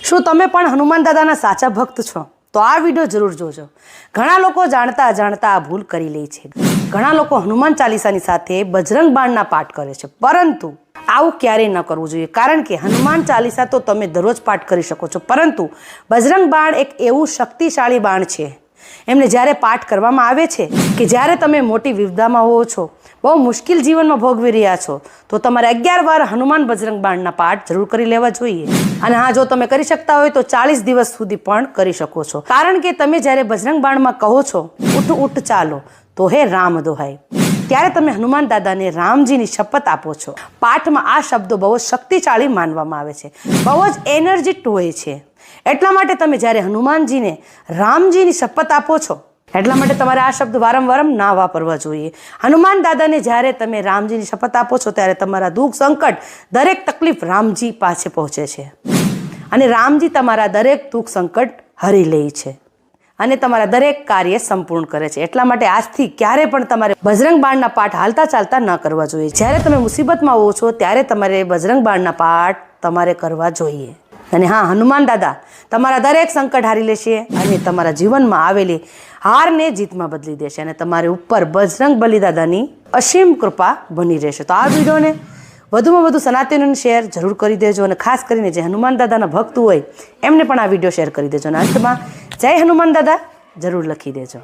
શું તમે પણ હનુમાન દાદાના સાચા ભક્ત છો? તો આ વિડીયો જરૂર જોજો. ઘણા લોકો જાણતા અજાણતા આ ભૂલ કરી લે છે. ઘણા લોકો હનુમાન ચાલીસાની સાથે બજરંગ બાણના પાઠ કરે છે, પરંતુ આવું ક્યારેય ન કરવું જોઈએ. કારણ કે હનુમાન ચાલીસા તો તમે દરરોજ પાઠ કરી શકો છો, પરંતુ બજરંગ બાણ એક એવું શક્તિશાળી બાણ છે. એમને જ્યારે પાઠ કરવામાં આવે છે કે જ્યારે તમે મોટી વિપદામાં હોવો છો, બહુ મુશ્કેલ જીવનમાં ભોગવી રહ્યા છો, તો તમારે 11 વાર હનુમાન બજરંગ બાણના પાઠ જરૂર કરી લેવા જોઈએ. અને હા, જો તમે કરી શકતા હોય તો 40 દિવસ સુધી પણ કરી શકો છો. કારણ કે તમે જ્યારે બજરંગ બાણમાં કહો છો ઉઠ ઉઠ ચાલો તો હે રામ દોહાઈ, ત્યારે તમે હનુમાન દાદાને રામજીની શપથ આપો છો. પાઠમાં આ શબ્દો બહુ જ શક્તિશાળી માનવામાં આવે છે, બહુ જ એનર્જીટ હોય છે. એટલા માટે તમે જ્યારે હનુમાનજીને રામજીની શપથ આપો છો, એટલા માટે તમારે આ શબ્દ વારંવાર ના વાપરવા જોઈએ. હનુમાન દાદાને જ્યારે તમે રામજીની શપથ આપો છો, ત્યારે તમારા દુઃખ સંકટ દરેક તકલીફ રામજી પાસે પહોંચે છે, અને રામજી તમારા દરેક દુઃખ સંકટ હરી લે છે અને તમારા દરેક કાર્ય સંપૂર્ણ કરે છે. એટલા માટે આજથી ક્યારે પણ તમારે બજરંગ બાણના પાઠ હાલતા ચાલતા ન કરવા જોઈએ. જ્યારે તમે મુસીબતમાં હોવો છો ત્યારે તમારે બજરંગ બાણના પાઠ તમારે કરવા જોઈએ. અને હા, હનુમાન દાદા તમારા દરેક સંકટ હારી લેશે અને તમારા જીવનમાં આવેલી હારને જીતમાં બદલી દેશે, અને તમારી ઉપર બજરંગ બલી દાદાની અસીમ કૃપા બની રહેશે. તો આ વિડીયોને વધુમાં વધુ સનાતનીઓને શેર જરૂર કરી દેજો, અને ખાસ કરીને જે હનુમાન દાદાના ભક્ત હોય એમને પણ આ વિડીયો શેર કરી દેજો. અને અંતમાં જય હનુમાન દાદા જરૂર લખી દેજો.